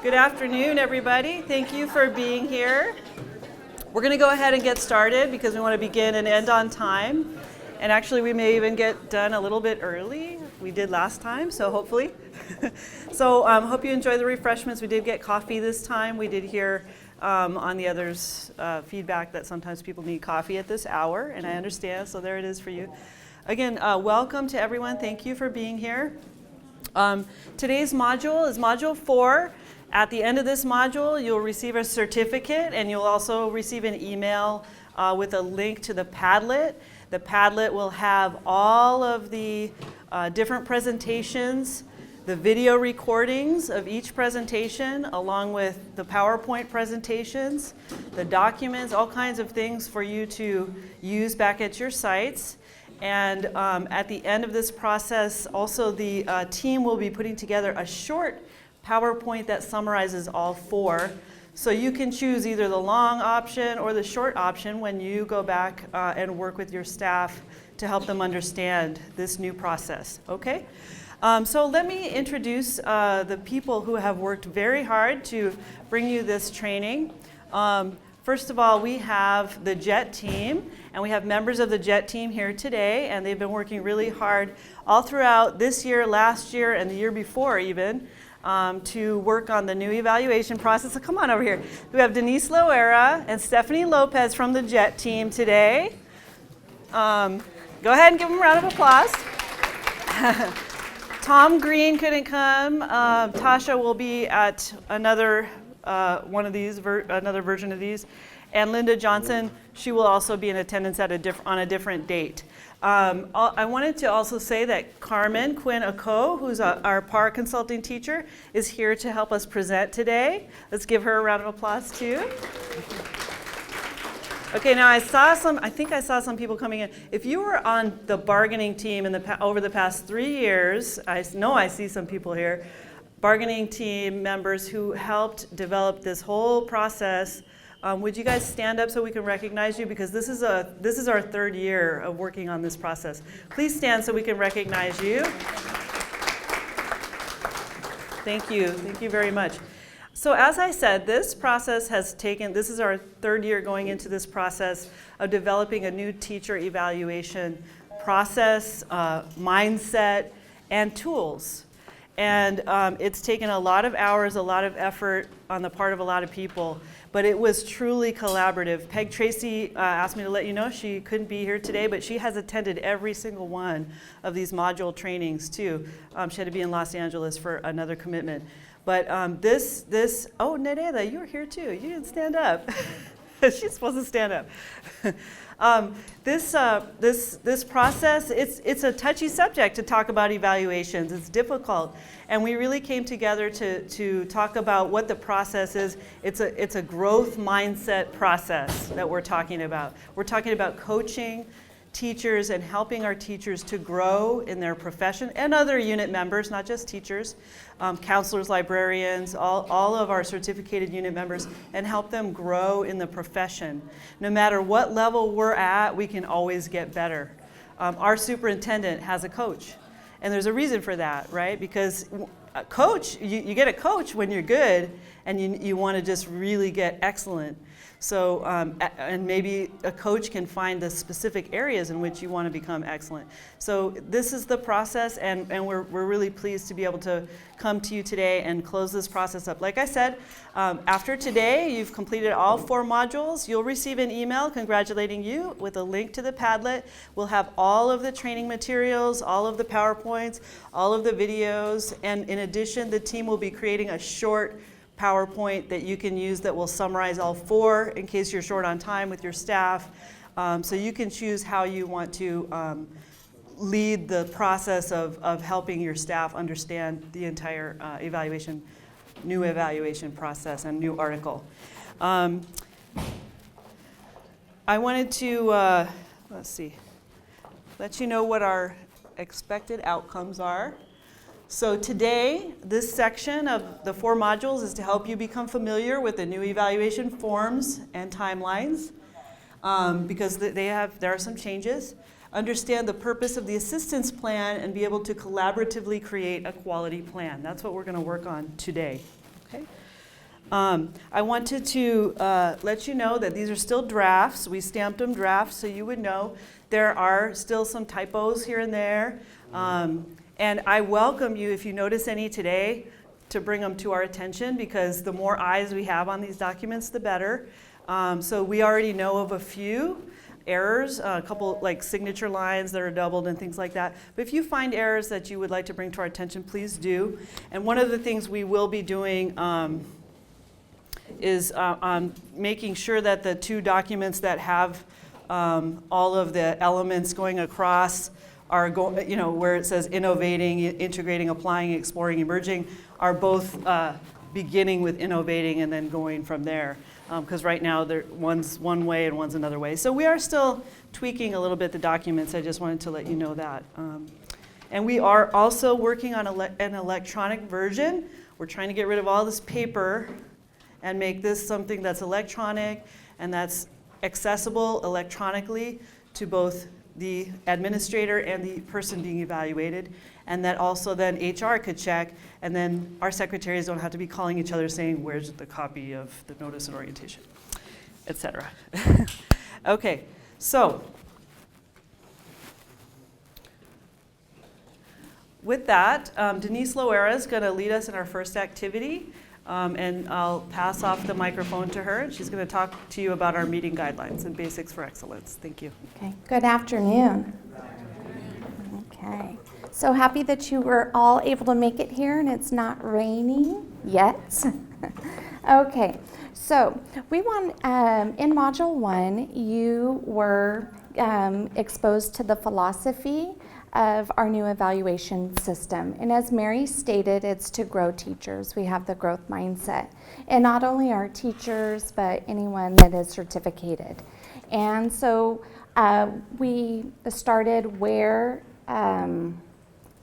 Good afternoon, everybody. Thank you for being here. We're going to go ahead and get started because we want to begin and end on time. And actually, we may even get done a little bit early. We did last time, so hopefully. So hope you enjoy the refreshments. We did get coffee this time. We did hear on the others' feedback that sometimes people need coffee at this hour, and I understand, so there it is for you. Again, welcome to everyone. Thank you for being here. Today's module is Module 4. At the end of this module, you'll receive a certificate, and you'll also receive an email with a link to the Padlet. The Padlet will have all of the different presentations, the video recordings of each presentation, along with the PowerPoint presentations, the documents, all kinds of things for you to use back at your sites. And at the end of this process, also the team will be putting together a short PowerPoint that summarizes all four. So you can choose either the long option or the short option when you go back and work with your staff to help them understand this new process, okay? So let me introduce the people who have worked very hard to bring you this training. First of all, we have the JET team, and we have members of the JET team here today, and they've been working really hard all throughout this year, last year, and the year before even, to work on the new evaluation process. So come on over here. We have Denise Loera and Stephanie Lopez from the JET team today. Go ahead and give them a round of applause. Tom Green couldn't come. Tasha will be at another one of these, another version of these. And Linda Johnson, she will also be in attendance at on a different date. I wanted to also say that Carmen Quinn Ako, who's our PAR consulting teacher, is here to help us present today. Let's give her a round of applause too. Okay, now I think I saw some people coming in. If you were on the bargaining team over the past 3 years, I know I see some people here, bargaining team members who helped develop this whole process. Would you guys stand up so we can recognize you? Because this is our third year of working on this process. Please stand so we can recognize you. Thank you. Thank you very much. So as I said, this process this is our third year going into this process of developing a new teacher evaluation process, mindset, and tools. And it's taken a lot of hours, a lot of effort on the part of a lot of people, but it was truly collaborative. Peg Tracy asked me to let you know she couldn't be here today, but she has attended every single one of these module trainings too. She had to be in Los Angeles for another commitment. But oh, Nereda, you were here too. You didn't stand up. She's supposed to stand up. This process, it's a touchy subject to talk about evaluations. It's difficult, and we really came together to talk about what the process is. It's a growth mindset process that we're talking about. We're talking about coaching teachers and helping our teachers to grow in their profession, and other unit members, not just teachers, counselors, librarians, all of our certificated unit members, and help them grow in the profession. No matter what level we're at, we can always get better. Our superintendent has a coach, and there's a reason for that, right? Because a coach, you get a coach when you're good, and you want to just really get excellent. So, and maybe a coach can find the specific areas in which you want to become excellent. So this is the process, and we're really pleased to be able to come to you today and close this process up. Like I said, after today, you've completed all 4 modules. You'll receive an email congratulating you with a link to the Padlet. We'll have all of the training materials, all of the PowerPoints, all of the videos, and in addition, the team will be creating a short PowerPoint that you can use that will summarize all 4 in case you're short on time with your staff. So you can choose how you want to lead the process of helping your staff understand the entire new evaluation process and new article. I wanted to, let you know what our expected outcomes are. So today, this section of the 4 modules is to help you become familiar with the new evaluation forms and timelines, because there are some changes. Understand the purpose of the assistance plan and be able to collaboratively create a quality plan. That's what we're going to work on today. Okay? I wanted to let you know that these are still drafts. We stamped them drafts, so you would know there are still some typos here and there. And I welcome you, if you notice any today, to bring them to our attention, because the more eyes we have on these documents, the better. So we already know of a few errors, a couple like signature lines that are doubled and things like that. But if you find errors that you would like to bring to our attention, please do. And one of the things we will be doing is on making sure that the two documents that have all of the elements going across are where it says innovating, integrating, applying, exploring, emerging, are both beginning with innovating and then going from there. Because right now one's one way and one's another way. So we are still tweaking a little bit the documents. I just wanted to let you know that. And we are also working on an electronic version. We're trying to get rid of all this paper and make this something that's electronic and that's accessible electronically to both the administrator and the person being evaluated, and that also then HR could check, and then our secretaries don't have to be calling each other saying, where's the copy of the notice and orientation, et cetera. Okay, so with that, Denise Loera is going to lead us in our first activity. And I'll pass off the microphone to her, and she's going to talk to you about our meeting guidelines and basics for excellence. Thank you. Okay. Good afternoon. Okay. So happy that you were all able to make it here and it's not raining yet. Okay. So we want, in Module 1, you were exposed to the philosophy of our new evaluation system. And as Mary stated, it's to grow teachers. We have the growth mindset. And not only our teachers, but anyone that is certificated. And so we started where,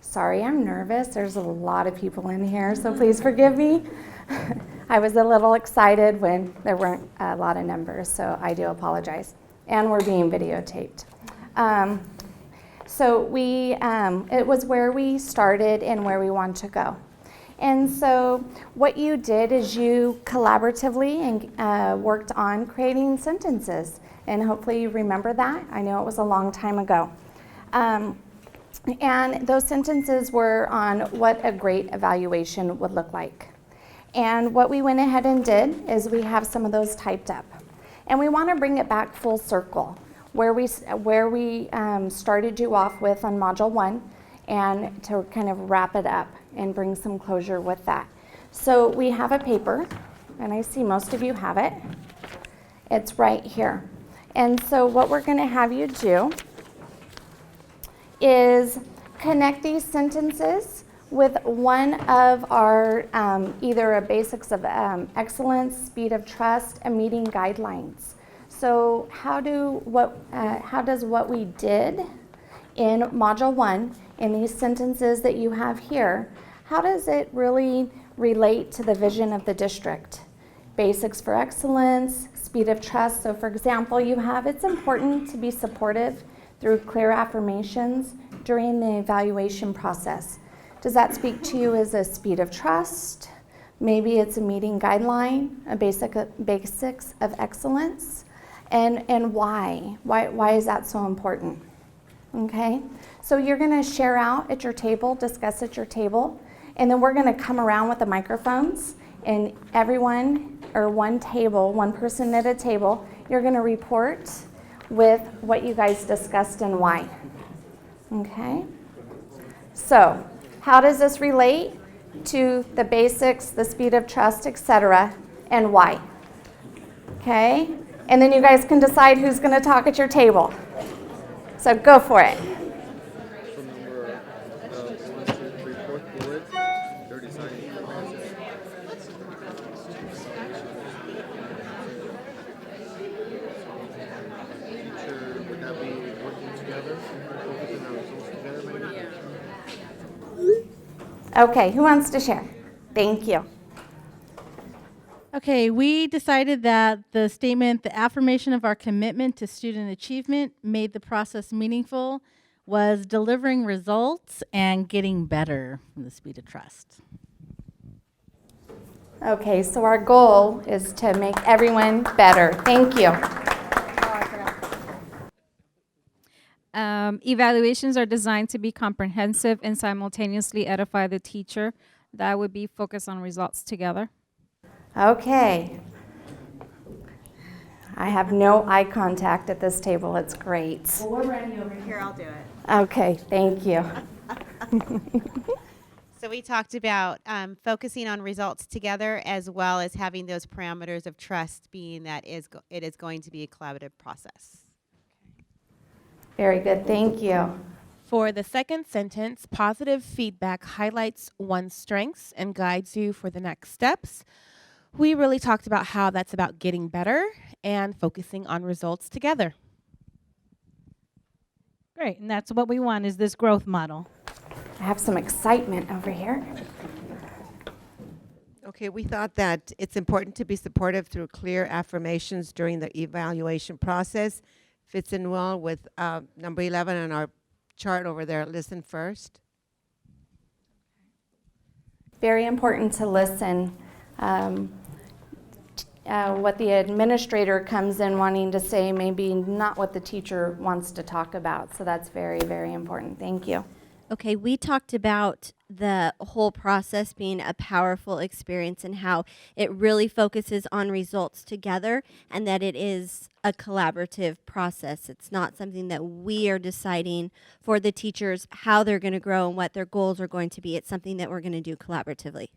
sorry, I'm nervous. There's a lot of people in here, so please forgive me. I was a little excited when there weren't a lot of numbers, so I do apologize. And we're being videotaped. So it was where we started and where we want to go. And so what you did is you collaboratively and worked on creating sentences. And hopefully you remember that. I know it was a long time ago. And those sentences were on what a great evaluation would look like. And what we went ahead and did is we have some of those typed up. And we want to bring it back full circle, where we started you off with on Module 1, and to kind of wrap it up and bring some closure with that. So we have a paper, and I see most of you have it. It's right here. And so what we're going to have you do is connect these sentences with one of our either a basics of excellence, speed of trust, and meeting guidelines. So how does what we did in Module 1 in these sentences that you have here, how does it really relate to the vision of the district? Basics for excellence, speed of trust. So for example, you have it's important to be supportive through clear affirmations during the evaluation process. Does that speak to you as a speed of trust? Maybe it's a meeting guideline, a basics of excellence. And why? Why is that so important? Okay, so you're going to share out at your table, discuss at your table, and then we're going to come around with the microphones, and everyone, or one table, one person at a table, you're going to report with what you guys discussed and why. Okay, so how does this relate to the basics, the speed of trust, etc., and why? Okay. And then you guys can decide who's going to talk at your table. So go for it. So number 1, 2, 3, 4 bullets, they're deciding the process. Teacher, would that be working together? Focusing our results together, maybe? Okay, who wants to share? Thank you. Okay, we decided that the statement, the affirmation of our commitment to student achievement made the process meaningful, was delivering results and getting better from the speed of trust. Okay, so our goal is to make everyone better. Thank you. Evaluations are designed to be comprehensive and simultaneously edify the teacher. That would be focus on results together. Okay. I have no eye contact at this table. It's great. Well, we're ready over here. I'll do it. Okay, thank you. So we talked about focusing on results together, as well as having those parameters of trust, being that it is going to be a collaborative process. Very good, thank you. For the second sentence, positive feedback highlights one's strengths and guides you for the next steps. We really talked about how that's about getting better and focusing on results together. Great, and that's what we want, is this growth model. I have some excitement over here. Okay, we thought that it's important to be supportive through clear affirmations during the evaluation process. Fits in well with number 11 on our chart over there, listen first. Very important to listen. What the administrator comes in wanting to say may be not what the teacher wants to talk about. So that's very, very important. Thank you. Okay, we talked about the whole process being a powerful experience and how it really focuses on results together and that it is a collaborative process. It's not something that we are deciding for the teachers how they're going to grow and what their goals are going to be. It's something that we're going to do collaboratively.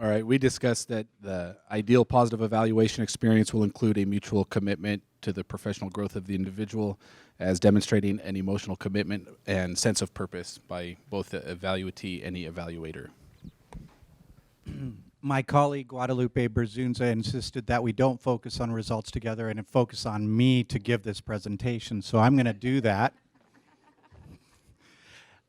All right, we discussed that the ideal positive evaluation experience will include a mutual commitment to the professional growth of the individual, as demonstrating an emotional commitment and sense of purpose by both the evaluatee and the evaluator. My colleague Guadalupe Berzunza insisted that we don't focus on results together and focus on me to give this presentation, so I'm going to do that.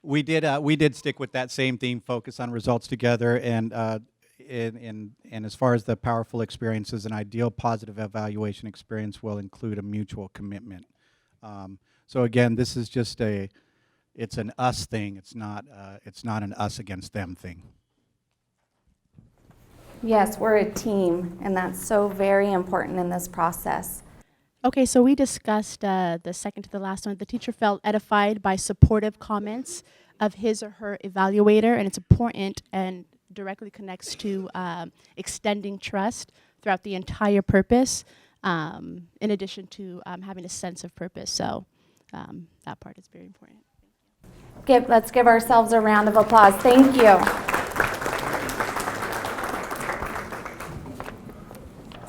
We did stick with that same theme, focus on results together, and as far as the powerful experiences, an ideal positive evaluation experience will include a mutual commitment. So again, this is just it's an us thing. It's not an us against them thing. Yes, we're a team, and that's so very important in this process. Okay, so we discussed the second to the last one. The teacher felt edified by supportive comments of his or her evaluator, and it's important and directly connects to extending trust throughout the entire purpose, in addition to having a sense of purpose. So that part is very important. Let's give ourselves a round of applause. Thank you.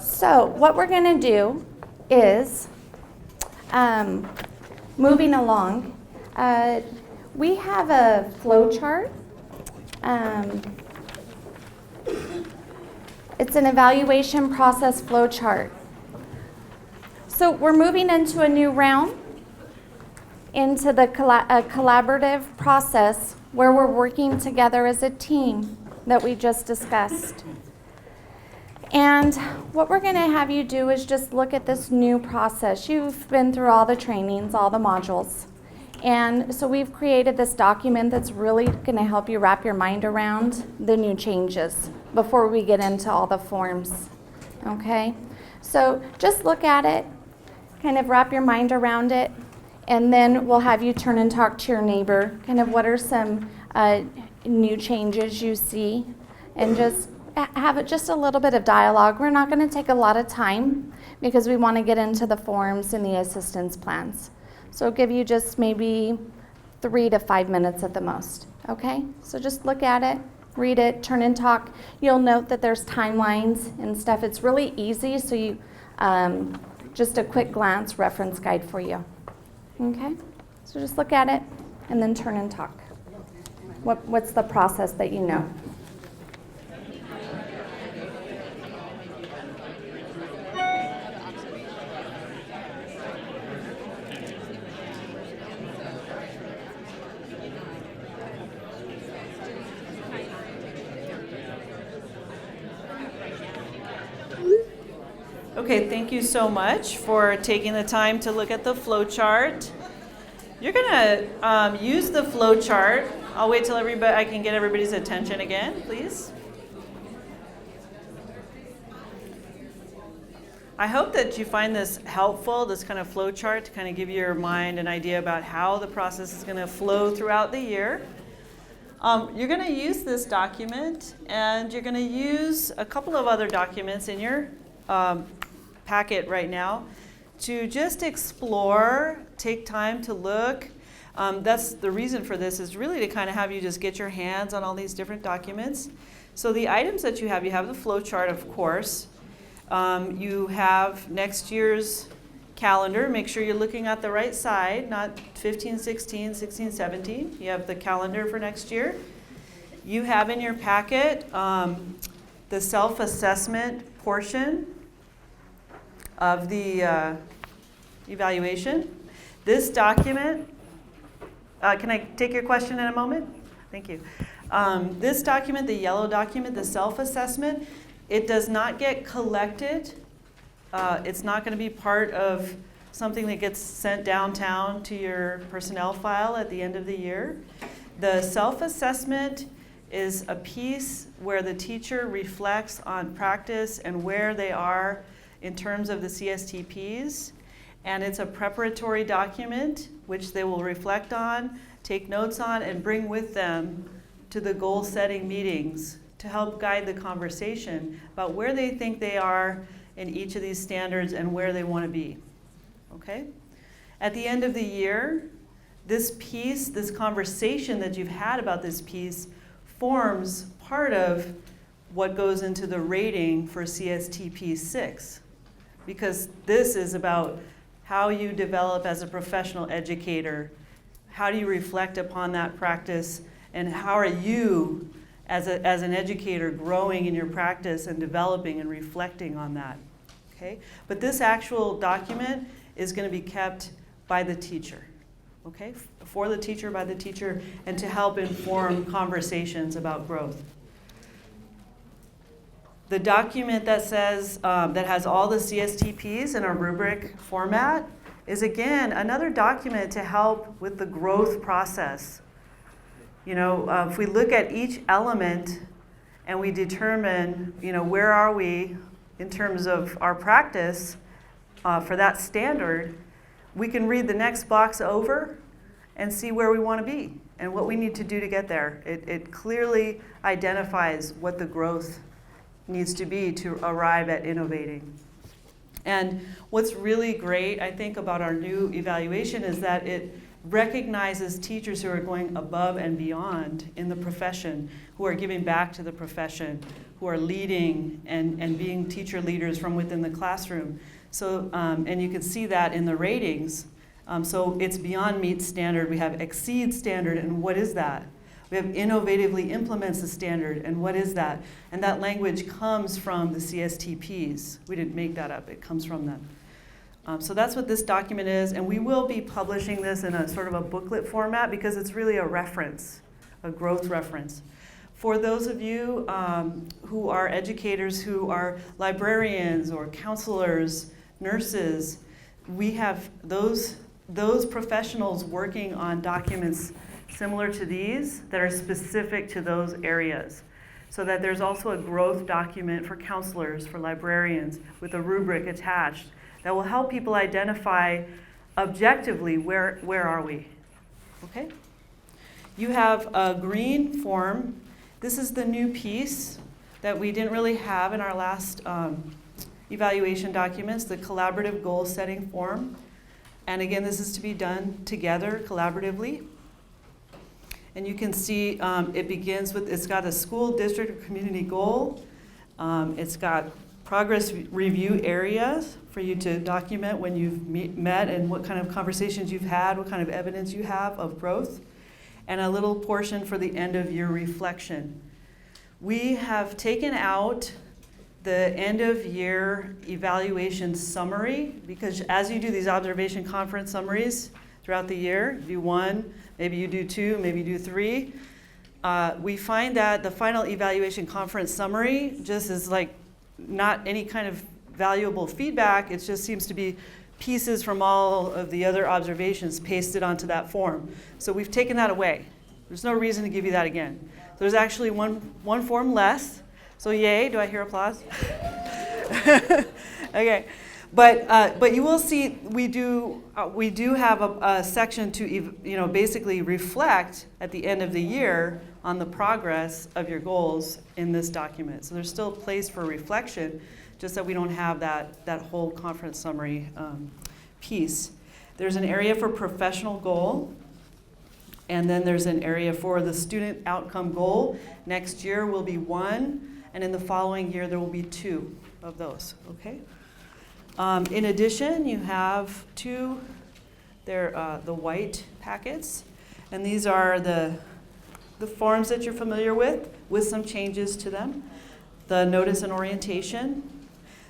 So what we're going to do is, moving along, we have a flow chart. It's an evaluation process flow chart. So we're moving into a new round, into the collaborative process where we're working together as a team that we just discussed. And what we're going to have you do is just look at this new process. You've been through all the trainings, all the modules. And so we've created this document that's really going to help you wrap your mind around the new changes before we get into all the forms. Okay? So just look at it, kind of wrap your mind around it, and then we'll have you turn and talk to your neighbor. Kind of what are some new changes you see, and just have just a little bit of dialogue. We're not going to take a lot of time because we want to get into the forms and the assistance plans. So I'll give you just maybe 3 to 5 minutes at the most. Okay? So just look at it, read it, turn and talk. You'll note that there's timelines and stuff. It's really easy, so you just a quick glance reference guide for you. Okay? So just look at it and then turn and talk. What's the process that you know? Okay, thank you so much for taking the time to look at the flow chart. You're gonna use the flow chart. I'll wait till I can get everybody's attention again, please. I hope that you find this helpful, this kind of flow chart, to kind of give your mind an idea about how the process is going to flow throughout the year. You're going to use this document, and you're going to use a couple of other documents in your packet right now to just explore, take time to look. That's the reason for this, is really to kind of have you just get your hands on all these different documents. So the items that you have the flow chart, of course. You have next year's calendar. Make sure you're looking at the right side, not 15, 16, 16, 17. You have the calendar for next year. You have in your packet the self-assessment portion of the evaluation. This document, can I take your question in a moment? Thank you. This document, the yellow document, the self-assessment, it does not get collected. It's not going to be part of something that gets sent downtown to your personnel file at the end of the year. The self-assessment is a piece where the teacher reflects on practice and where they are in terms of the CSTPs. And it's a preparatory document which they will reflect on, take notes on, and bring with them to the goal-setting meetings to help guide the conversation about where they think they are in each of these standards and where they want to be. Okay? At the end of the year, this piece, this conversation that you've had about this piece, forms part of what goes into the rating for CSTP 6. Because this is about how you develop as a professional educator, how do you reflect upon that practice, and how are you as an educator growing in your practice and developing and reflecting on that. Okay? But this actual document is going to be kept by the teacher. Okay? For the teacher, by the teacher, and to help inform conversations about growth. The document that says, that has all the CSTPs in a rubric format is, again, another document to help with the growth process. You know, if we look at each element and we determine, you know, where are we in terms of our practice for that standard, we can read the next box over and see where we want to be and what we need to do to get there. It clearly identifies what the growth needs to be to arrive at innovating. And what's really great, I think, about our new evaluation is that it recognizes teachers who are going above and beyond in the profession, who are giving back to the profession, who are leading and being teacher leaders from within the classroom. So, and you can see that in the ratings. So it's beyond meet standard. We have exceed standard, and what is that? We have innovatively implements the standard, and what is that? And that language comes from the CSTPs. We didn't make that up, it comes from them. So that's what this document is, and we will be publishing this in a sort of a booklet format because it's really a reference, a growth reference. For those of you who are educators, who are librarians or counselors, nurses, we have those professionals working on documents similar to these that are specific to those areas. So that there's also a growth document for counselors, for librarians, with a rubric attached that will help people identify objectively where are we. Okay? You have a green form. This is the new piece that we didn't really have in our last evaluation documents, the collaborative goal setting form. And again, this is to be done together, collaboratively. And you can see it begins with, it's got a school, district, or community goal. It's got progress review areas for you to document when you've met and what kind of conversations you've had, what kind of evidence you have of growth, and a little portion for the end of year reflection. We have taken out the end of year evaluation summary because as you do these observation conference summaries throughout the year, do one, maybe you do two, maybe you do three. We find that the final evaluation conference summary just is like not any kind of valuable feedback. It just seems to be pieces from all of the other observations pasted onto that form. So we've taken that away. There's no reason to give you that again. There's actually one form less. So yay, do I hear applause? Okay, But you will see we do have a section to basically reflect at the end of the year on the progress of your goals in this document. So there's still a place for reflection, just that we don't have that whole conference summary piece. There's an area for professional goal, and then there's an area for the student outcome goal. Next year will be 1, and in the following year there will be 2 of those, okay? In addition, you have 2, they're the white packets, and these are the forms that you're familiar with some changes to them. The notice and orientation,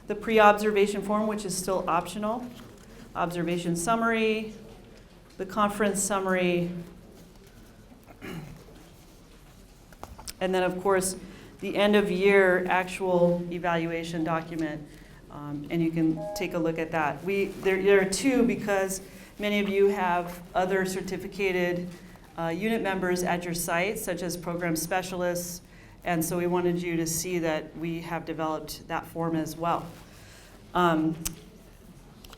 the pre-observation form, which is still optional, observation summary, the conference summary, and then of course the end of year actual evaluation document, and you can take a look at that. There are 2 because many of you have other certificated unit members at your site, such as program specialists, and so we wanted you to see that we have developed that form as well.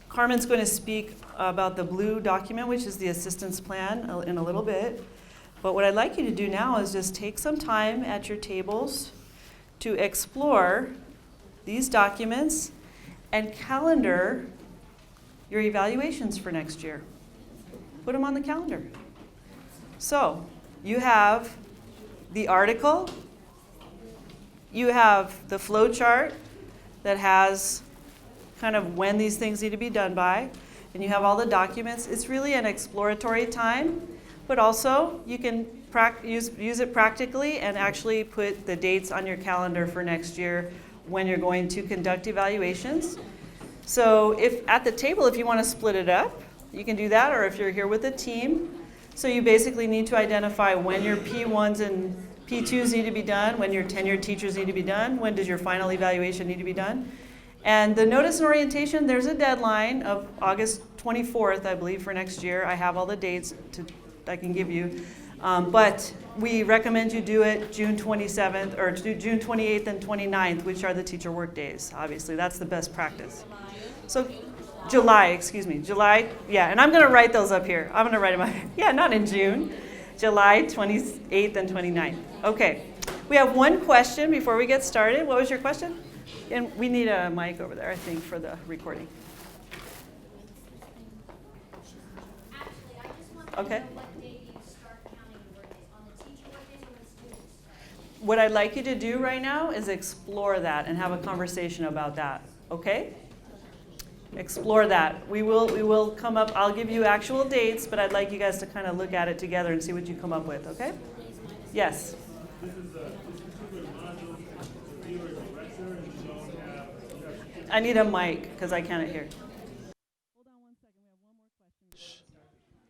Carmen's going to speak about the blue document, which is the assistance plan, in a little bit. But what I'd like you to do now is just take some time at your tables to explore these documents and calendar your evaluations for next year. Put them on the calendar. So you have the article, you have the flow chart that has kind of when these things need to be done by, and you have all the documents. It's really an exploratory time, but also you can use it practically and actually put the dates on your calendar for next year when you're going to conduct evaluations. So if at the table, if you want to split it up, you can do that, or if you're here with a team. So you basically need to identify when your P1s and P2s need to be done, when your tenured teachers need to be done, when does your final evaluation need to be done. And the notice and orientation, there's a deadline of August 24th, I believe, for next year. I have all the dates I can give you. But we recommend you do it June 27th, or June 28th and 29th, which are the teacher work days, obviously. That's the best practice. So July, yeah, and I'm going to write those up here. I'm going to write them up. Yeah, not in June. July 28th and 29th. Okay, we have one question before we get started. What was your question? And we need a mic over there, I think, for the recording. Okay. What I'd like you to do right now is explore that and have a conversation about that, okay? Explore that. We will come up, I'll give you actual dates, but I'd like you guys to kind of look at it together and see what you come up with, okay? Yes? I need a mic because I can't hear.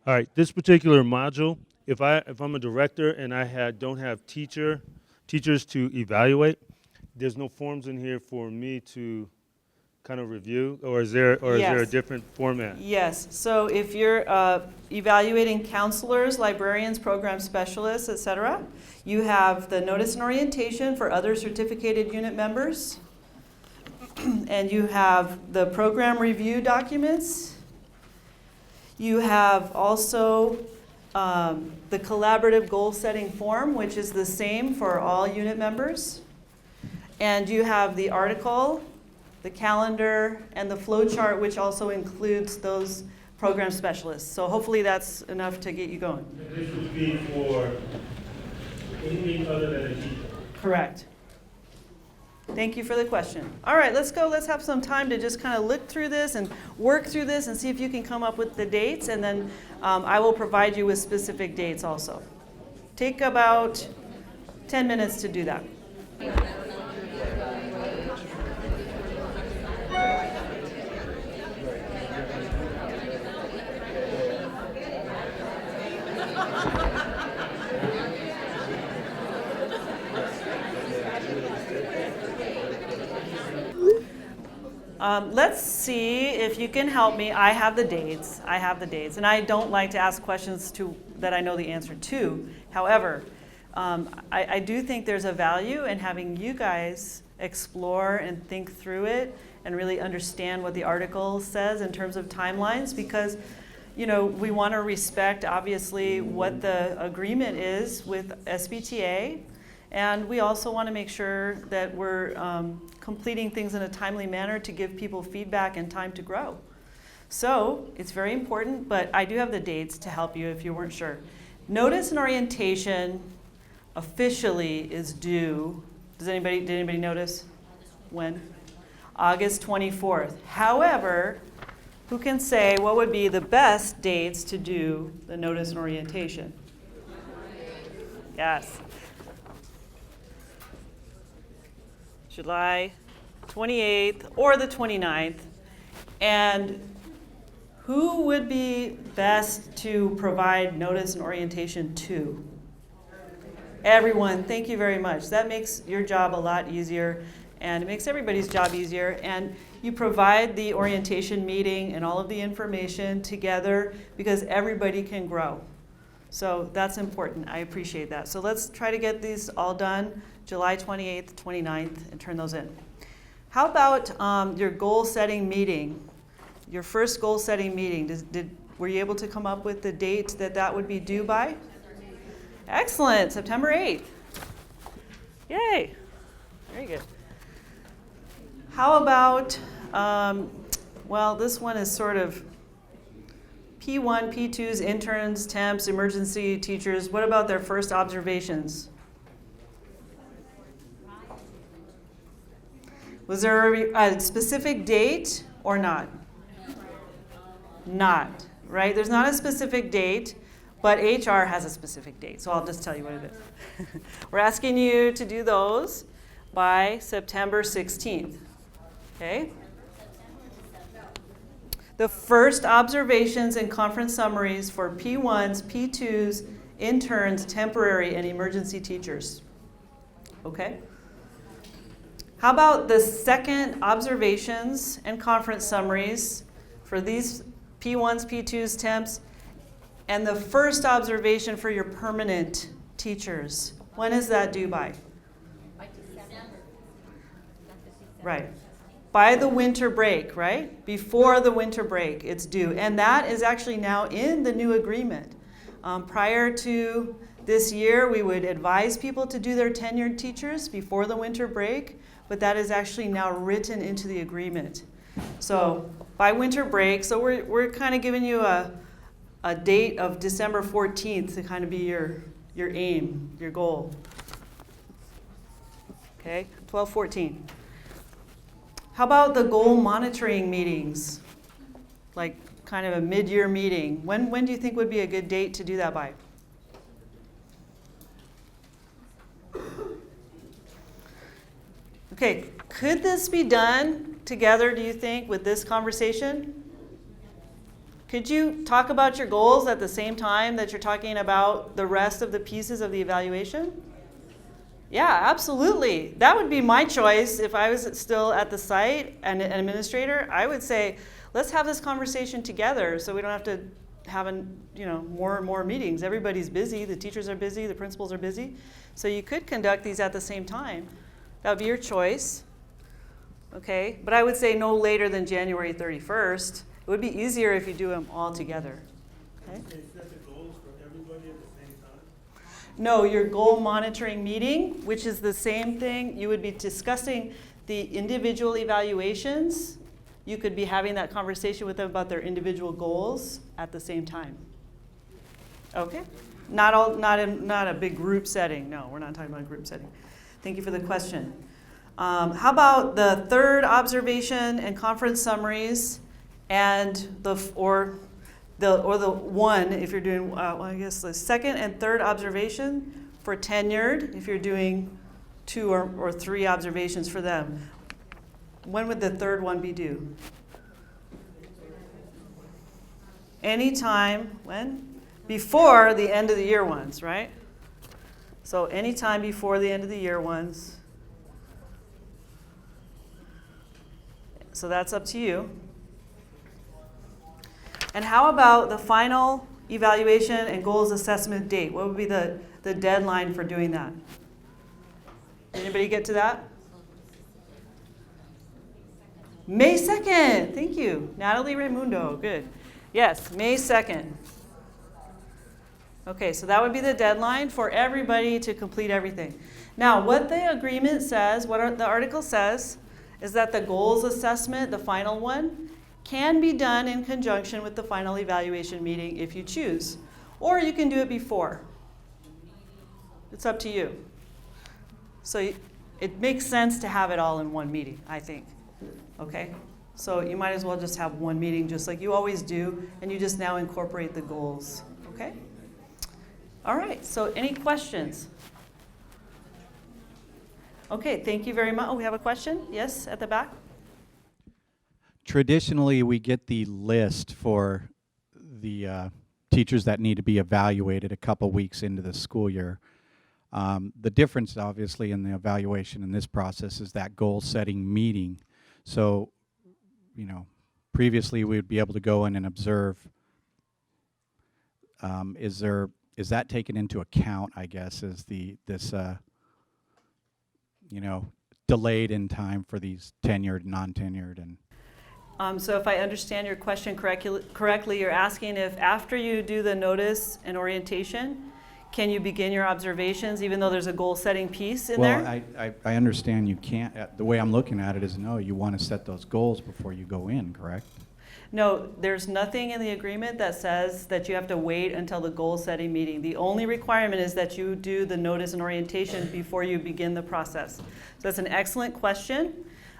All right, this particular module, if I'm a director and I don't have teachers to evaluate, there's no forms in here for me to kind of review, or is there a different format? Yes. So if you're evaluating counselors, librarians, program specialists, etc., you have the notice and orientation for other certificated unit members, and you have the program review documents. You have also the collaborative goal setting form, which is the same for all unit members. And you have the article, the calendar, and the flow chart, which also includes those program specialists. So hopefully that's enough to get you going. And this would be for anything other than a teacher? Correct. Thank you for the question. All right, let's go. Let's have some time to just kind of look through this and work through this and see if you can come up with the dates, and then I will provide you with specific dates also. Take about 10 minutes to do that. Let's see if you can help me. I have the dates, and I don't like to ask questions that I know the answer to. However, I do think there's a value in having you guys explore and think through it and really understand what the article says in terms of timelines, because we want to respect, obviously, what the agreement is with SBTA, and we also want to make sure that we're completing things in a timely manner to give people feedback and time to grow. So it's very important, but I do have the dates to help you if you weren't sure. Notice and orientation officially is due. Did anybody notice when? August 24th. However, who can say what would be the best dates to do the notice and orientation? Yes. July 28th or the 29th. And who would be best to provide notice and orientation to? Everyone. Thank you very much. That makes your job a lot easier, and it makes everybody's job easier. And you provide the orientation meeting and all of the information together because everybody can grow. So that's important. I appreciate that. So let's try to get these all done July 28th, 29th, and turn those in. How about your goal-setting meeting? Your first goal-setting meeting, were you able to come up with the date that would be due by? Excellent, September 8th. Yay, very good. How about, well, this one is sort of P1, P2s, interns, temps, emergency teachers. What about their first observations? Was there a specific date or not? Not, right? There's not a specific date, but HR has a specific date, so I'll just tell you what it is. We're asking you to do those by September 16th, okay? The first observations and conference summaries for P1s, P2s, interns, temporary, and emergency teachers, okay? How about the second observations and conference summaries for these P1s, P2s, temps, and the first observation for your permanent teachers? When is that due by? By December. Right. By the winter break, right? Before the winter break, it's due. And that is actually now in the new agreement. Prior to this year, we would advise people to do their tenured teachers before the winter break, but that is actually now written into the agreement. So by winter break, so we're kind of giving you a date of December 14th to kind of be your aim, your goal. Okay, 12-14. How about the goal monitoring meetings? Like kind of a mid-year meeting. When do you think would be a good date to do that by? Okay, could this be done together, do you think, with this conversation? Could you talk about your goals at the same time that you're talking about the rest of the pieces of the evaluation? Yeah, absolutely. That would be my choice if I was still at the site and an administrator. I would say, let's have this conversation together so we don't have to have more and more meetings. Everybody's busy, the teachers are busy, the principals are busy. So you could conduct these at the same time. That would be your choice. Okay, but I would say no later than January 31st. It would be easier if you do them all together. Okay? Can you set the goals for everybody at the same time? No, your goal monitoring meeting, which is the same thing, you would be discussing the individual evaluations. You could be having that conversation with them about their individual goals at the same time. Okay? Not a big group setting. No, we're not talking about a group setting. Thank you for the question. How about the third observation and conference summaries, and the one if you're doing I guess the second and third observation for tenured if you're doing 2 or 3 observations for them. When would the third one be due? Anytime when? Before the end of the year ones, right? So anytime before the end of the year ones. So that's up to you. And how about the final evaluation and goals assessment date? What would be the deadline for doing that? Did anybody get to that? May 2nd. Thank you. Natalie Raimundo. Good. Yes, May 2nd. Okay, so that would be the deadline for everybody to complete everything. Now, what the agreement says, the article says, is that the goals assessment, the final one, can be done in conjunction with the final evaluation meeting if you choose. Or you can do it before. It's up to you. So it makes sense to have it all in one meeting, I think. Okay? So you might as well just have one meeting just like you always do, and you just now incorporate the goals. Okay? All right, so any questions? Okay, thank you very much. Oh, we have a question? Yes, at the back? Traditionally, we get the list for the teachers that need to be evaluated a couple weeks into the school year. The difference, obviously, in the evaluation in this process is that goal-setting meeting. So, you know, previously we would be able to go in and observe. Is that taken into account, I guess, is this delayed in time for these tenured, non-tenured, and So if I understand your question correctly, you're asking if after you do the notice and orientation, can you begin your observations even though there's a goal-setting piece in there? Well, I understand you can't. The way I'm looking at it is, no, you want to set those goals before you go in, correct? No, there's nothing in the agreement that says that you have to wait until the goal-setting meeting. The only requirement is that you do the notice and orientation before you begin the process. So that's an excellent question.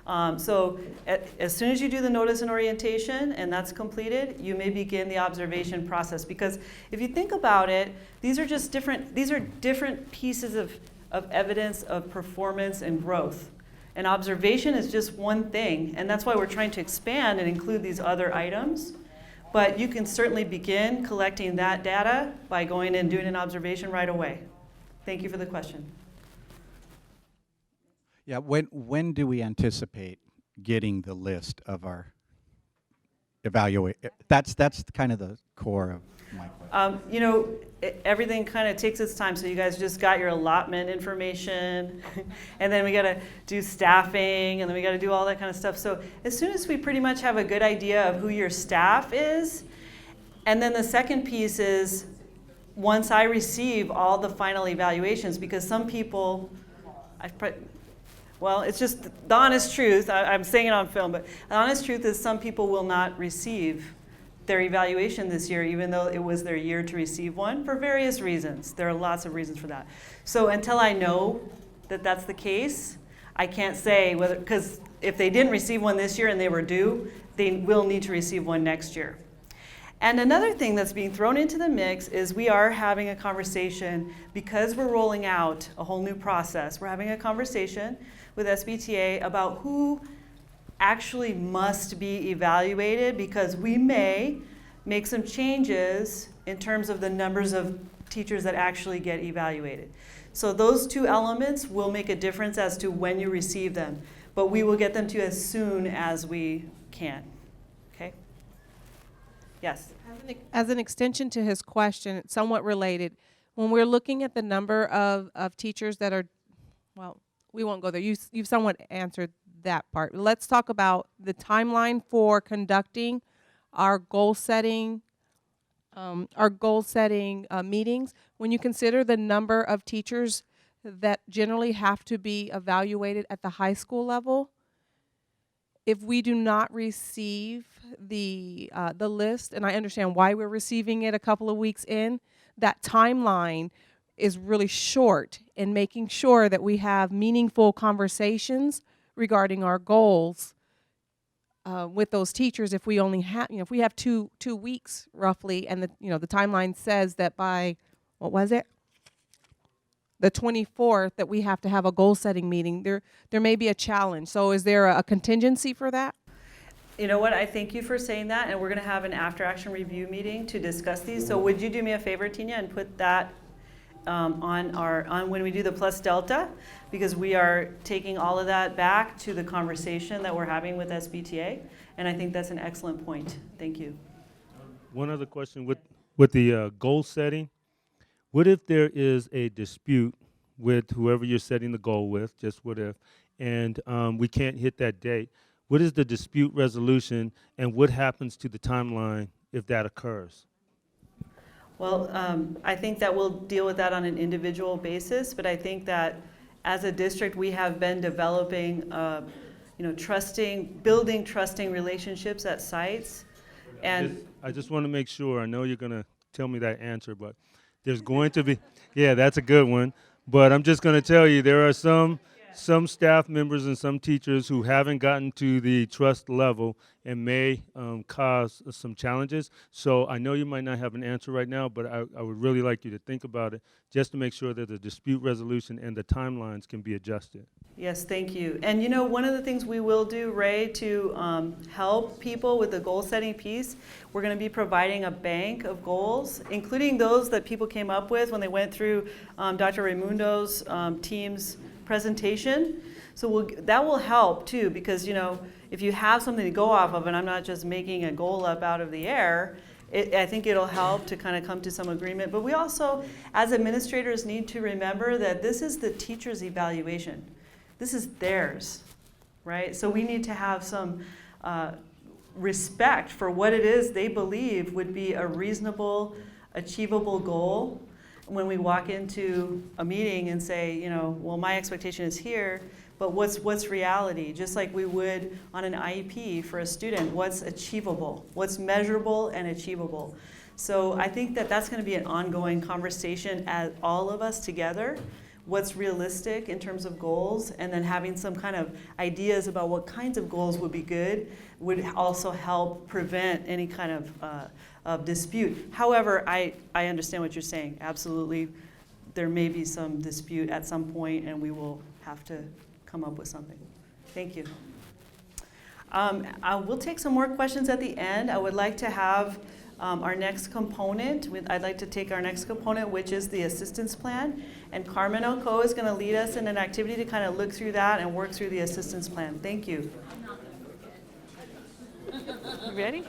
As soon as you do the notice and orientation and that's completed, you may begin the observation process. Because if you think about it, these are different pieces of evidence of performance and growth. And observation is just one thing, and that's why we're trying to expand and include these other items. But you can certainly begin collecting that data by going and doing an observation right away. Thank you for the question. Yeah, when do we anticipate getting the list of our evaluate? That's kind of the core of my question. Everything kind of takes its time. So you guys just got your allotment information, and then we got to do staffing, and then we got to do all that kind of stuff. So as soon as we pretty much have a good idea of who your staff is, and then the second piece is once I receive all the final evaluations, because some people, well, it's just the honest truth. I'm saying it on film, but the honest truth is some people will not receive their evaluation this year, even though it was their year to receive one, for various reasons. There are lots of reasons for that. So until I know that that's the case, I can't say whether, because if they didn't receive one this year and they were due, they will need to receive one next year. And another thing that's being thrown into the mix is we are having a conversation, because we're rolling out a whole new process, we're having a conversation with SBTA about who actually must be evaluated, because we may make some changes in terms of the numbers of teachers that actually get evaluated. So those two elements will make a difference as to when you receive them, but we will get them to you as soon as we can. Okay? Yes? As an extension to his question, it's somewhat related. When we're looking at the number of teachers that are, well, we won't go there. You've somewhat answered that part. Let's talk about the timeline for conducting our goal-setting meetings. When you consider the number of teachers that generally have to be evaluated at the high school level, if we do not receive the list, and I understand why we're receiving it a couple of weeks in, that timeline is really short in making sure that we have meaningful conversations regarding our goals with those teachers. If we only have, if we have two weeks roughly, and the timeline says that by, what was it? The 24th that we have to have a goal setting meeting, there may be a challenge. So is there a contingency for that? You know what, I thank you for saying that, and we're gonna have an after action review meeting to discuss these. So would you do me a favor, Tina, and put that on when we do the plus delta, because we are taking all of that back to the conversation that we're having with SBTA, and I think that's an excellent point. Thank you. One other question with the goal setting. What if there is a dispute with whoever you're setting the goal with, just what if, and we can't hit that date? what is the dispute resolution, and what happens to the timeline if that occurs? Well, I think that we'll deal with that on an individual basis, but I think that as a district, we have been developing, building trusting relationships at sites. And I just want to make sure, I know you're going to tell me that answer, but there's going to be, yeah, that's a good one. But I'm just going to tell you, there are some staff members and some teachers who haven't gotten to the trust level and may cause some challenges. So I know you might not have an answer right now, but I would really like you to think about it just to make sure that the dispute resolution and the timelines can be adjusted. yes, thank you. And one of the things we will do, Ray, to help people with the goal setting piece, we're going to be providing a bank of goals, including those that people came up with when they went through Dr. Raimundo's team's presentation. So that will help too, because if you have something to go off of, and I'm not just making a goal up out of the air, I think it'll help to kind of come to some agreement. But we also, as administrators, need to remember that this is the teacher's evaluation. This is theirs, right? So we need to have some respect for what it is they believe would be a reasonable, achievable goal when we walk into a meeting and say, well, my expectation is here, but what's reality? Just like we would on an IEP for a student, what's achievable, what's measurable and achievable. So I think that that's going to be an ongoing conversation as all of us together, what's realistic in terms of goals, and then having some kind of ideas about what kinds of goals would be good would also help prevent any kind of dispute. However, I understand what you're saying. Absolutely, there may be some dispute at some point, and we will have to come up with something. Thank you. We'll take some more questions at the end. I would like to have our next component. I'd like to take our next component, which is the assistance plan. And Carmen Oko is going to lead us in an activity to kind of look through that and work through the assistance plan. Thank you. You ready?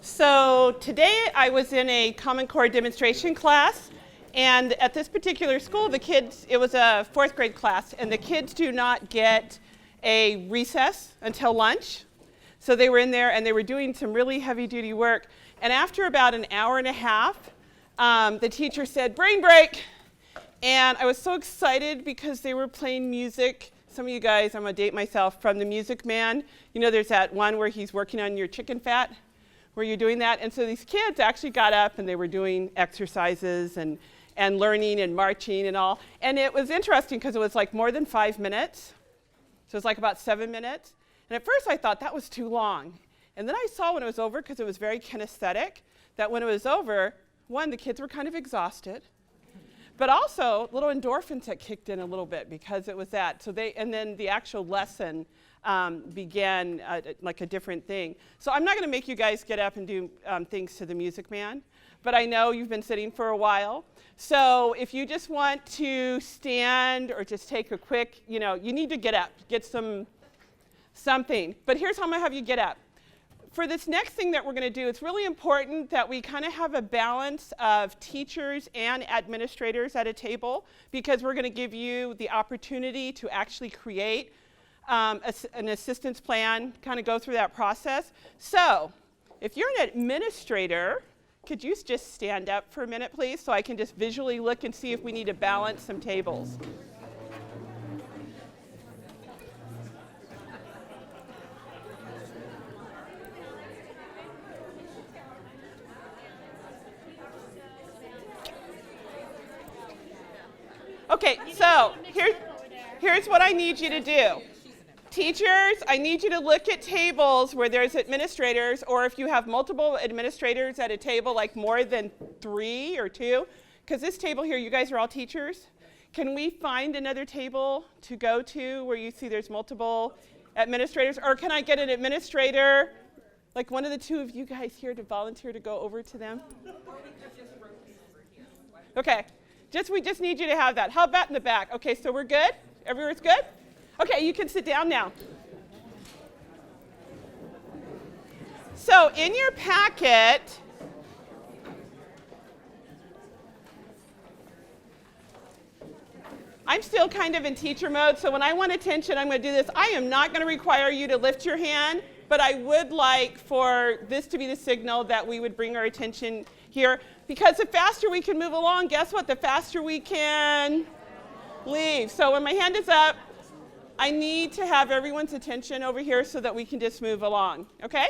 So today I was in a Common Core demonstration class, and at this particular school, the kids, it was a 4th grade class, and the kids do not get a recess until lunch. So they were in there and they were doing some really heavy duty work. And after about an hour and a half, the teacher said, brain break. And I was so excited because they were playing music. Some of you guys, I'm gonna date myself, from The Music Man. There's that one where he's working on your chicken fat, where you're doing that. And so these kids actually got up and they were doing exercises and learning and marching and all. And it was interesting because it was like more than 5 minutes. So it was like about 7 minutes. And at first I thought that was too long. And then I saw when it was over, because it was very kinesthetic, that when it was over, one, the kids were kind of exhausted, but also little endorphins that kicked in a little bit because it was that. So and then the actual lesson began like a different thing. So I'm not going to make you guys get up and do things to The Music Man, but I know you've been sitting for a while. So if you just want to stand or just take a quick, you need to get up, get something. But here's how I'm going to have you get up. For this next thing that we're going to do, it's really important that we kind of have a balance of teachers and administrators at a table, because we're going to give you the opportunity to actually create an assistance plan, kind of go through that process. So if you're an administrator, could you just stand up for a minute, please, so I can just visually look and see if we need to balance some tables. Okay, so here's what I need you to do. Teachers, I need you to look at tables where there's administrators, or if you have multiple administrators at a table, like more than 3 or 2, because this table here, you guys are all teachers. Can we find another table to go to where you see there's multiple administrators? Or can I get an administrator, like one of the 2 of you guys here, to volunteer to go over to them? Okay, we just need you to have that. How about in the back? Okay, so we're good? Everyone's good? Okay, you can sit down now. So in your packet, I'm still kind of in teacher mode, so when I want attention, I'm going to do this. I am not going to require you to lift your hand, but I would like for this to be the signal that we would bring our attention here, because the faster we can move along, guess what? The faster we can leave. So when my hand is up, I need to have everyone's attention over here so that we can just move along, okay?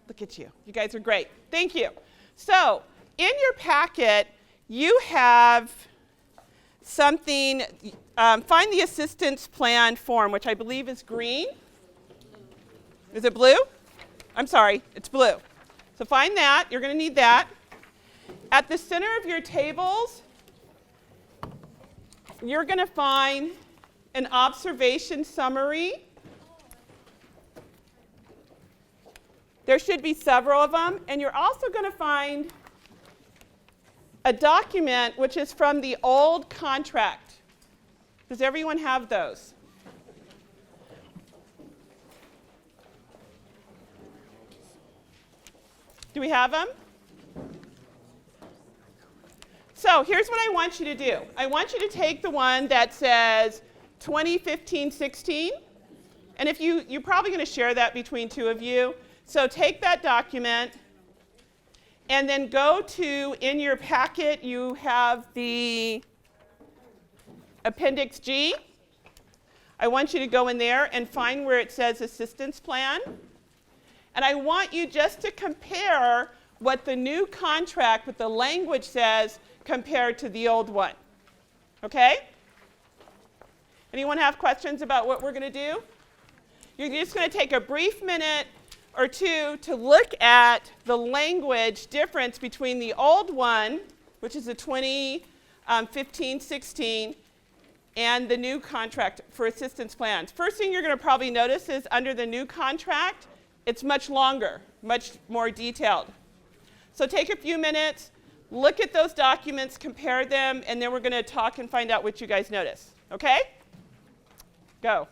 Look at you. You guys are great. Thank you. So in your packet, you have something, find the assistance plan form, which I believe is green. Is it blue? I'm sorry, it's blue. So find that. You're going to need that. At the center of your tables, you're going to find an observation summary. There should be several of them. And you're also going to find a document which is from the old contract. Does everyone have those? Do we have them? So here's what I want you to do. I want you to take the one that says 2015-16. And if you're probably going to share that between two of you. So take that document and then go to, in your packet, you have the Appendix G. I want you to go in there and find where it says assistance plan. And I want you just to compare what the new contract with the language says compared to the old one. Okay? Anyone have questions about what we're going to do? You're just going to take a brief minute or two to look at the difference between the old one, which is the 2015-16, and the new contract for assistance plans. First thing you're going to probably notice is under the new contract, it's much longer, much more detailed. So take a few minutes, look at those documents, compare them, and then we're going to talk and find out what you guys notice. Okay? Go.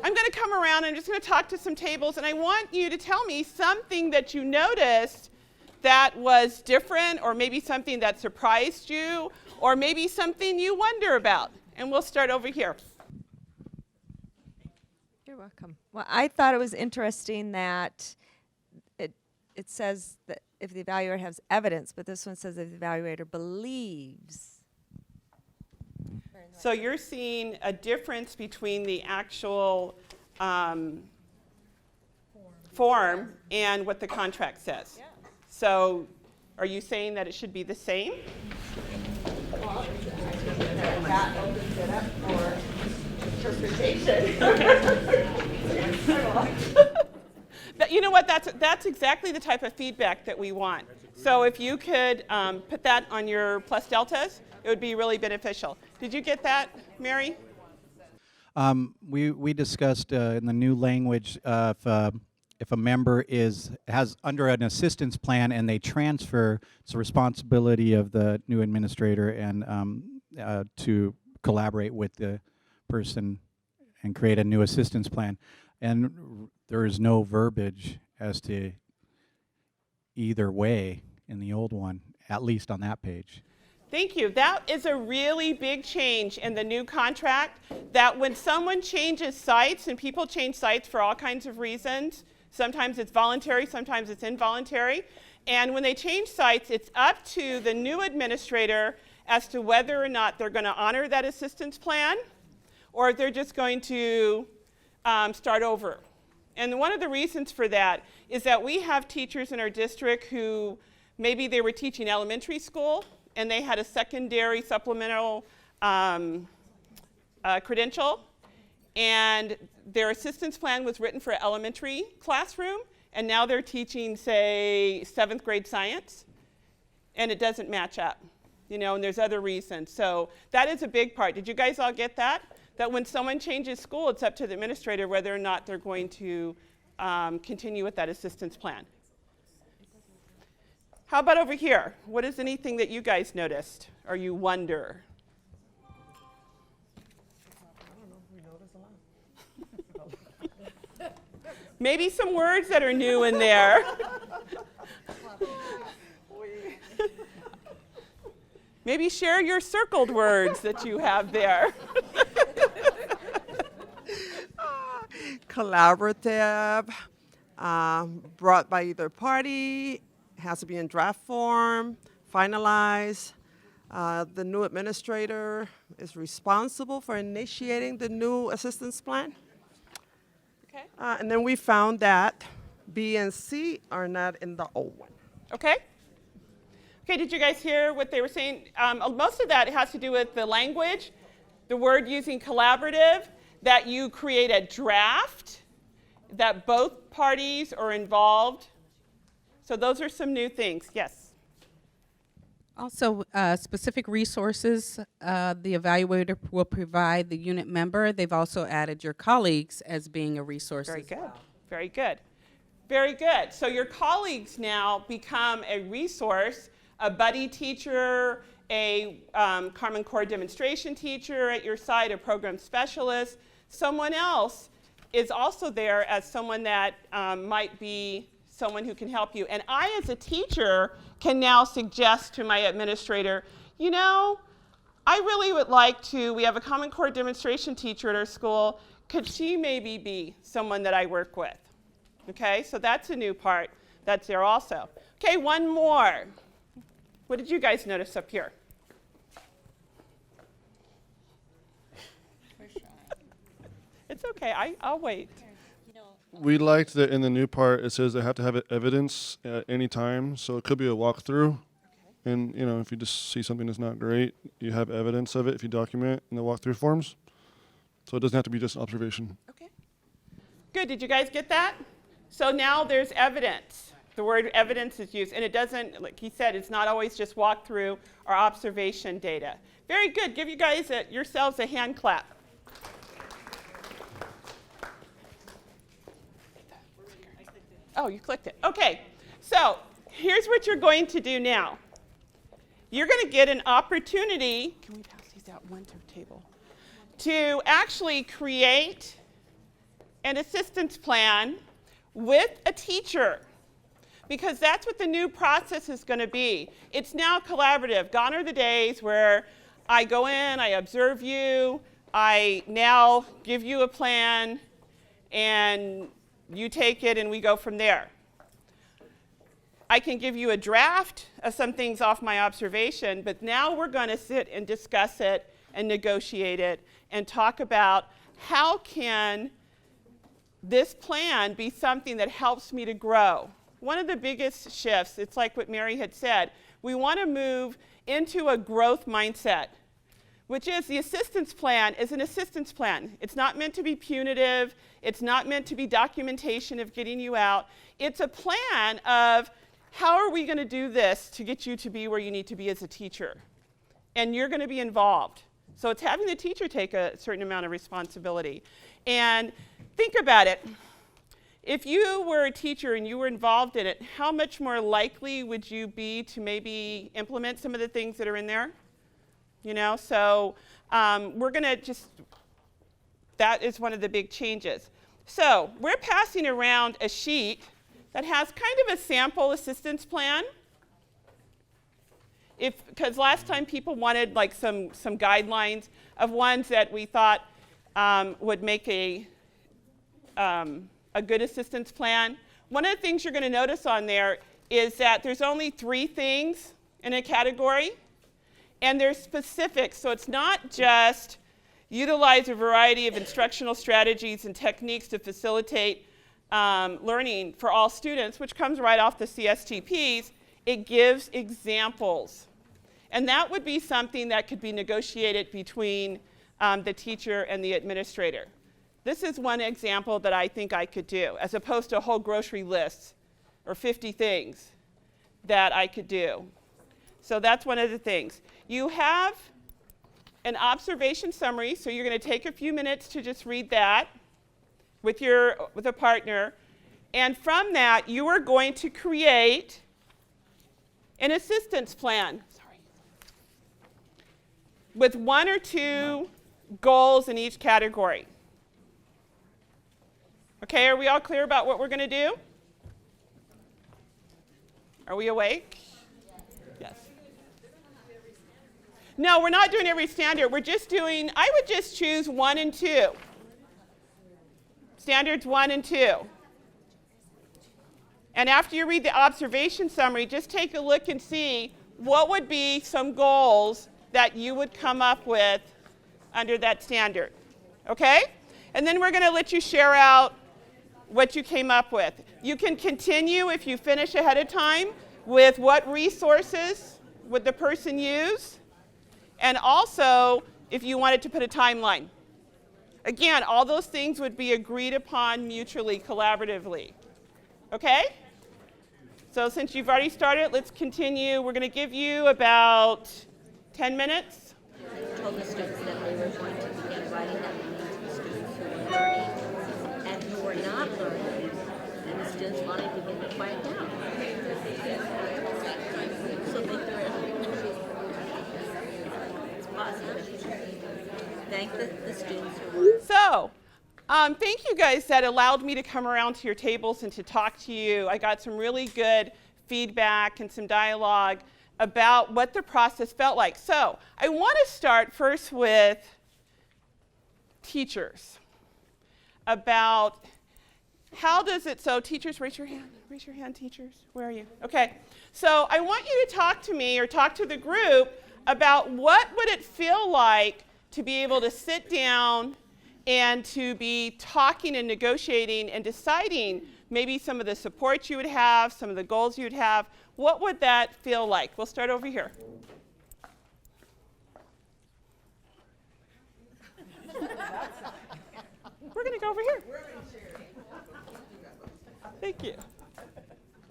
I'm going to come around and I'm just going to talk to some tables, and I want you to tell me something that you noticed that was different, or maybe something that surprised you, or maybe something you wonder about. And we'll start over here. You're welcome. Well, I thought it was interesting that it says that if the evaluator has evidence, but this one says if the evaluator believes. So you're seeing a difference between the actual form and what the contract says. Yeah. So are you saying that it should be the same? Well, that opens it up for interpretation. But you know what? That's exactly the type of feedback that we want. So if you could put that on your plus deltas, it would be really beneficial. Did you get that, Mary? We discussed in the new language if a member has under an assistance plan and they transfer, it's the responsibility of the new administrator and to collaborate with the person and create a new assistance plan. And there is no verbiage as to either way in the old one, at least on that page. Thank you. That is a really big change in the new contract, that when someone changes sites, and people change sites for all kinds of reasons, sometimes it's voluntary, sometimes it's involuntary, and when they change sites, it's up to the new administrator as to whether or not they're going to honor that assistance plan, or if they're just going to start over. And one of the reasons for that is that we have teachers in our district who maybe they were teaching elementary school, and they had a secondary supplemental credential, and their assistance plan was written for an elementary classroom, and now they're teaching, say, 7th grade science, and it doesn't match up, and there's other reasons. So that is a big part. Did you guys all get that? That when someone changes school, it's up to the administrator whether or not they're going to continue with that assistance plan. How about over here? What is anything that you guys noticed or you wonder? Maybe some words that are new in there. Maybe share your circled words that you have there. Collaborative, brought by either party, has to be in draft form, finalized. The new administrator is responsible for initiating the new assistance plan. Okay. And then we found that B and C are not in the old one. Okay. Okay, did you guys hear what they were saying? Most of that has to do with the language, the word using collaborative, that you create a draft, that both parties are involved. So those are some new things. Yes? Also, specific resources the evaluator will provide the unit member. They've also added your colleagues as being a resource. Very as good. well. Very good. Very good. So your colleagues now become a resource, a buddy teacher, a Common Core demonstration teacher at your site, a program specialist. Someone else is also there as someone that might be someone who can help you. And I, as a teacher, can now suggest to my administrator, you know, I really would like to, we have a Common Core demonstration teacher at our school. Could she maybe be someone that I work with? Okay, so that's a new part that's there also. Okay, one more. What did you guys notice up here? It's okay, I'll wait. We liked that in the new part it says they have to have evidence at any time, so it could be a walkthrough. And you know, if you just see something that's not great, you have evidence of it if you document in the walkthrough forms. So it doesn't have to be just observation. Good, did you guys get that? So now there's evidence. The word evidence is used, and it doesn't, like he said, it's not always just walkthrough or observation data. Very good, give you guys yourselves a hand clap. Oh, you clicked it. Okay, so here's what you're going to do now. You're going to get an opportunity, can we pass these out one to the table, to actually create an assistance plan with a teacher, because that's what the new process is going to be. It's now collaborative. Gone are the days where I go in, I observe you, I now give you a plan, and you take it and we go from there. I can give you a draft of some things off my observation, but now we're going to sit and discuss it and negotiate it and talk about how can this plan be something that helps me to grow. One of the biggest shifts, it's like what Mary had said, we want to move into a growth mindset, which is the assistance plan is an assistance plan. It's not meant to be punitive. It's not meant to be documentation of getting you out. It's a plan of how are we going to do this to get you to be where you need to be as a teacher. And you're going to be involved. So it's having the teacher take a certain amount of responsibility. And think about it. If you were a teacher and you were involved in it, how much more likely would you be to maybe implement some of the things that are in there? You know, so we're going to just, that is one of the big changes. So we're passing around a sheet that has kind of a sample assistance plan. Because last time people wanted like some guidelines of ones that we thought would make a good assistance plan. One of the things you're going to notice on there is that there's only 3 things in a category. And they're specific, so it's not just utilize a variety of instructional strategies and techniques to facilitate learning for all students, which comes right off the CSTPs. It gives examples. And that would be something that could be negotiated between the teacher and the administrator. This is one example that I think I could do, as opposed to a whole grocery list or 50 things that I could do. So that's one of the things. You have an observation summary, so you're going to take a few minutes to just read that with a partner. And from that, you are going to create an assistance plan. With 1 or 2 goals in each category. Okay, are we all clear about what we're going to do? Are we awake? Yes. No, we're not doing every standard. We're just doing, I would just choose 1 and 2. Standards 1 and 2. And after you read the observation summary, just take a look and see what would be some goals that you would come up with under that standard. Okay? And then we're going to let you share out what you came up with. You can continue if you finish ahead of time with what resources would the person use, and also if you wanted to put a timeline. Again, all those things would be agreed upon mutually, collaboratively. Okay? So since you've already started, let's continue. We're going to give you about 10 minutes. I told the students that they were going to begin writing that meaning to the students who were learning and who were not learning, and the students wanted to begin to quiet down. So they threw it. It's positive. Thank the students who were. So, thank you guys that allowed me to come around to your tables and to talk to you. I got some really good feedback and some dialogue about what the process felt like. So I want to start first with teachers, about how does it, so teachers, raise your hand, teachers, where are you? Okay, so I want you to talk to me or talk to the group about what would it feel like to be able to sit down and to be talking and negotiating and deciding maybe some of the support you would have, some of the goals you would have. What would that feel like? We'll start over here. We're going to go over here. Thank you.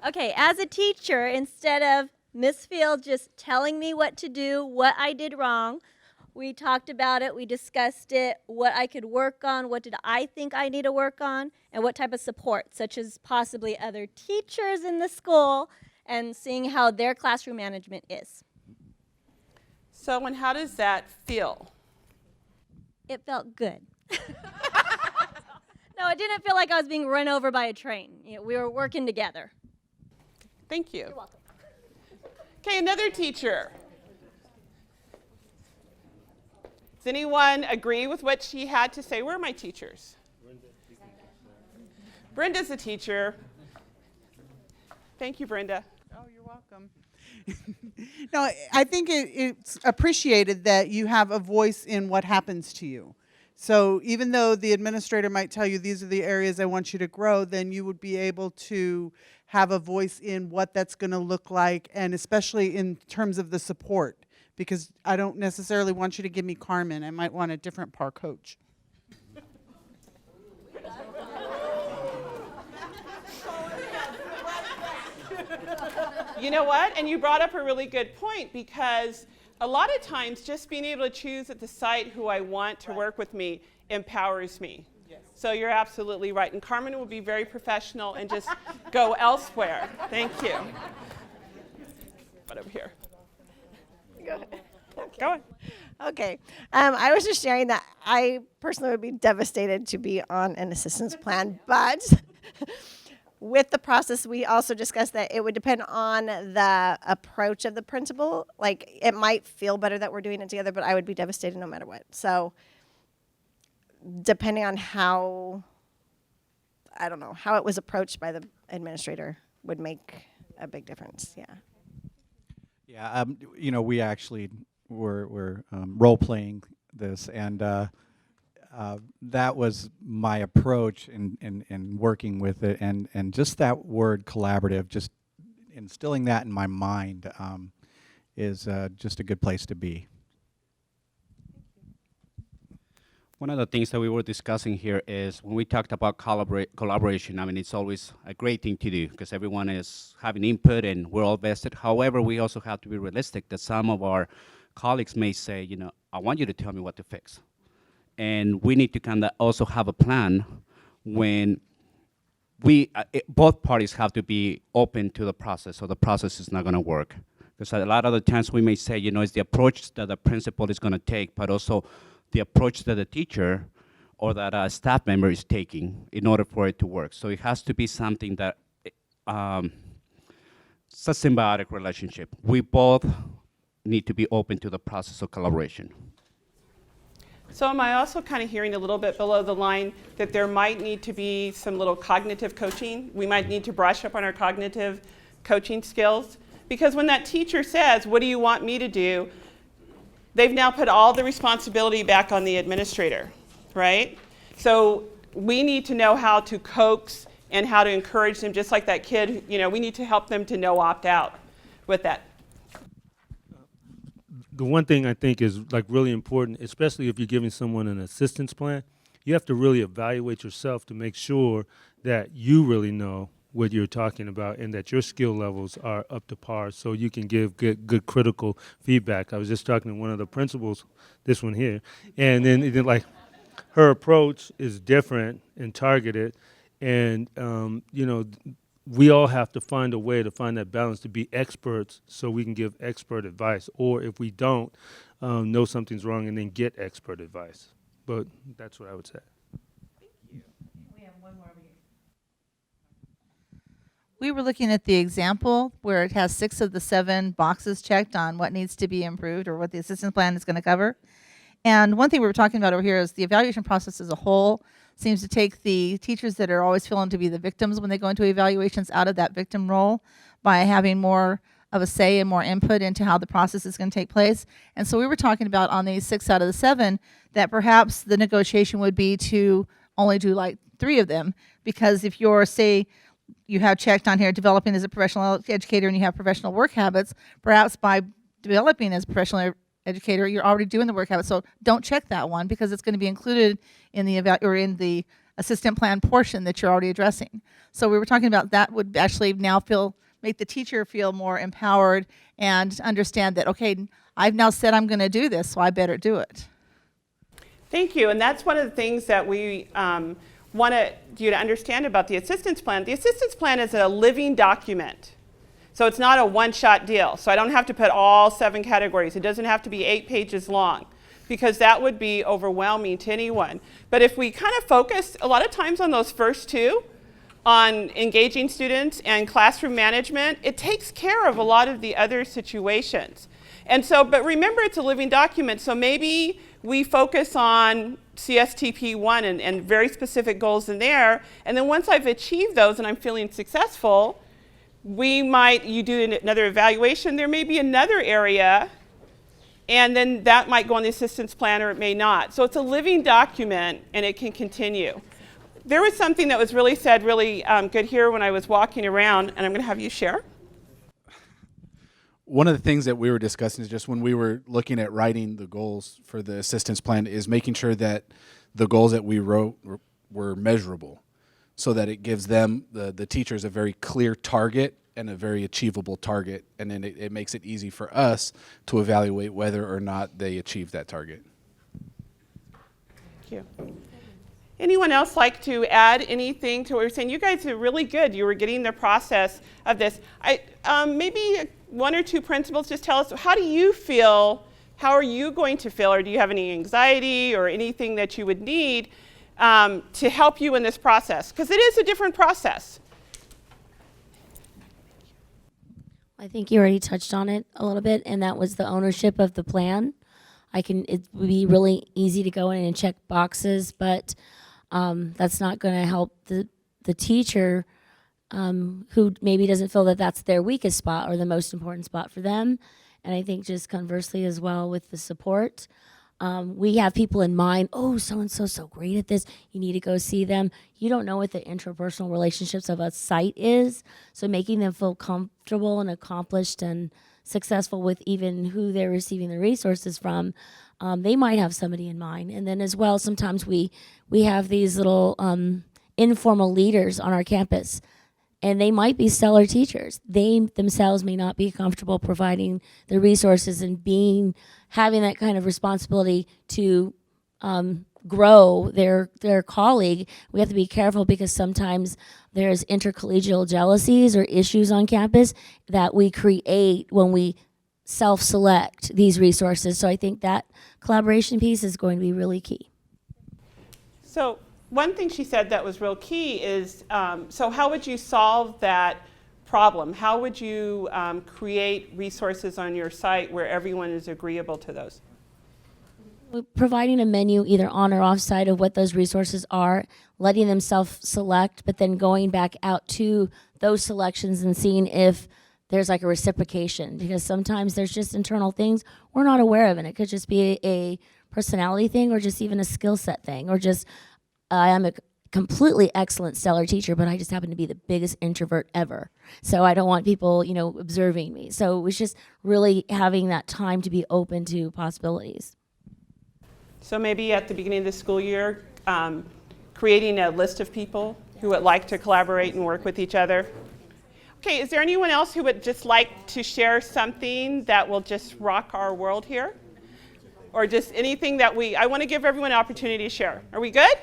Okay, as a teacher, instead of Miss Field just telling me what to do, what I did wrong, we talked about it, we discussed it, what I could work on, what did I think I need to work on, and what type of support, such as possibly other teachers in the school, and seeing how their classroom management is. So, and how does that feel? It felt good. No, it didn't feel like I was being run over by a train. You know, we were working together. Thank you. You're welcome. Okay, another teacher. Does anyone agree with what she had to say? Where are my teachers? Brenda's a teacher. Thank you, Brenda. Oh, you're welcome. No, I think it's appreciated that you have a voice in what happens to you. So even though the administrator might tell you these are the areas I want you to grow, then you would be able to have a voice in what that's going to look like, and especially in terms of the support, because I don't necessarily want you to give me Carmen. I might want a different par coach. You know what? And you brought up a really good point, because a lot of times just being able to choose at the site who I want to work with me empowers me. Yes. So you're absolutely right. And Carmen will be very professional and just go elsewhere. Thank you. But over here. Go ahead. Go on. Okay. I was just sharing that I personally would be devastated to be on an assistance plan, but with the process, we also discussed that it would depend on the approach of the principal. Like, it might feel better that we're doing it together, but I would be devastated no matter what. So, depending on how, I don't know, how it was approached by the administrator would make a big difference. Yeah. Yeah. You know, we actually were role playing this, and that was my approach in working with it, and just that word collaborative, just instilling that in my mind is just a good place to be. One of the things that we were discussing here is when we talked about collaboration, I mean, it's always a great thing to do because everyone is having input and we're all vested. However, we also have to be realistic that some of our colleagues may say, you know, I want you to tell me what to fix. And we need to kind of also have a plan when we, both parties have to be open to the process, so the process is not going to work. Because a lot of the times we may say, you know, it's the approach that the principal is going to take, but also the approach that the teacher or that a staff member is taking in order for it to work. So it has to be something that it's a symbiotic relationship. We both need to be open to the process of collaboration. So am I also kind of hearing a little bit below the line that there might need to be some little cognitive coaching? We might need to brush up on our cognitive coaching skills? Because when that teacher says, what do you want me to do? They've now put all the responsibility back on the administrator, right? So we need to know how to coax and how to encourage them, just like that kid, you know, we need to help them to know opt out with that. The one thing I think is like really important, especially if you're giving someone an assistance plan, you have to really evaluate yourself to make sure that you really know what you're talking about and that your skill levels are up to par so you can give good critical feedback. I was just talking to one of the principals, this one here, and then like her approach is different and targeted, and you know, we all have to find a way to find that balance to be experts so we can give expert advice, or if we don't, know something's wrong and then get expert advice. But that's what I would say. We were looking at the example where it has 6 of the 7 boxes checked on what needs to be improved or what the assistance plan is going to cover. And one thing we were talking about over here is the evaluation process as a whole seems to take the teachers that are always feeling to be the victims when they go into evaluations out of that victim role by having more of a say and more input into how the process is going to take place. And so we were talking about on these 6 out of the 7 that perhaps the negotiation would be to only do like 3 of them, because if you're, say, you have checked on here developing as a professional educator and you have professional work habits, perhaps by developing as a professional educator, you're already doing the work habits. So don't check that one because it's going to be included in the in the assistant plan portion that you're already addressing. So we were talking about that would actually now make the teacher feel more empowered and understand that, okay, I've now said I'm going to do this, so I better do it. Thank you, and that's one of the things that we want you to understand about the assistance plan. The assistance plan is a living document. So it's not a one-shot deal. So I don't have to put all 7 categories. It doesn't have to be 8 pages long because that would be overwhelming to anyone. But if we kind of focus a lot of times on those first 2, on engaging students and classroom management, it takes care of a lot of the other situations. And so, but remember it's a living document, so maybe we focus on CSTP1 and very specific goals in there, and then once I've achieved those and I'm feeling successful, you do another evaluation, there may be another area, and then that might go on the assistance plan or it may not. So it's a living document and it can continue. There was something that was really said really good here when I was walking around, and I'm going to have you share. One of the things that we were discussing is just when we were looking at writing the goals for the assistance plan is making sure that the goals that we wrote were measurable so that it gives them, the teachers, a very clear target and a very achievable target. And then it makes it easy for us to evaluate whether or not they achieve that target. Thank you. Anyone else like to add anything to what we're saying? You guys are really good. You were getting the process of this. Maybe 1 or 2 principals just tell us, how do you feel? How are you going to feel? Or do you have any anxiety or anything that you would need to help you in this process? Because it is a different process. I think you already touched on it a little bit, and that was the ownership of the plan. It would be really easy to go in and check boxes, but that's not going to help the teacher who maybe doesn't feel that that's their weakest spot or the most important spot for them. And I think just conversely as well with the support, we have people in mind, oh, so-and-so's so great at this, you need to go see them. You don't know what the interpersonal relationships of a site is, so making them feel comfortable and accomplished and successful with even who they're receiving the resources from, they might have somebody in mind. And then as well, sometimes we have these little informal leaders on our campus, and they might be stellar teachers. They themselves may not be comfortable providing the resources and having that kind of responsibility to grow their colleague. We have to be careful because sometimes there's intercollegial jealousies or issues on campus that we create when we self-select these resources. So I think that collaboration piece is going to be really key. So one thing she said that was real key is, so how would you solve that problem? How would you create resources on your site where everyone is agreeable to those? Providing a menu either on or off site of what those resources are, letting them self-select, but then going back out to those selections and seeing if there's like a reciprocation, because sometimes there's just internal things we're not aware of, and it could just be a personality thing or just even a skill set thing, or just I am a completely excellent stellar teacher, but I just happen to be the biggest introvert ever. So I don't want people, you know, observing me. So it was just really having that time to be open to possibilities. So maybe at the beginning of the school year, creating a list of people who would like to collaborate and work with each other. Okay, is there anyone else who would just like to share something that will just rock our world here? Or just anything that I want to give everyone an opportunity to share. Are we good?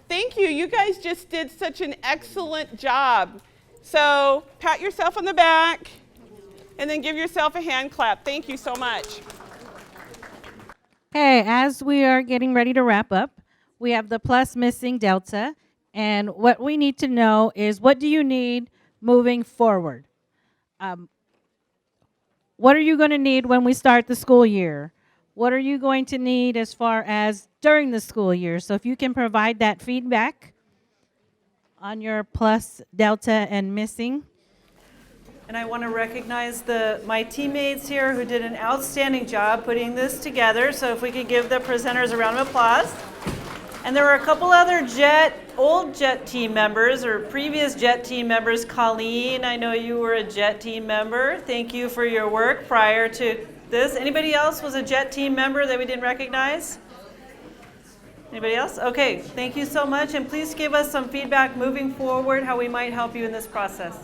Thank you. You guys just did such an excellent job. So pat yourself on the back and then give yourself a hand clap. Thank you so much. Okay, as we are getting ready to wrap up, we have the plus, missing, delta, and what we need to know is, what do you need moving forward? What are you going to need when we start the school year? What are you going to need as far as during the school year? So if you can provide that feedback on your plus, delta, and missing. And I want to recognize my teammates here who did an outstanding job putting this together. So if we could give the presenters a round of applause. And there were a couple other old JET team members or previous JET team members. Colleen, I know you were a JET team member. Thank you for your work prior to this. Anybody else was a JET team member that we didn't recognize? Anybody else? Okay, thank you so much. And please give us some feedback moving forward, how we might help you in this process.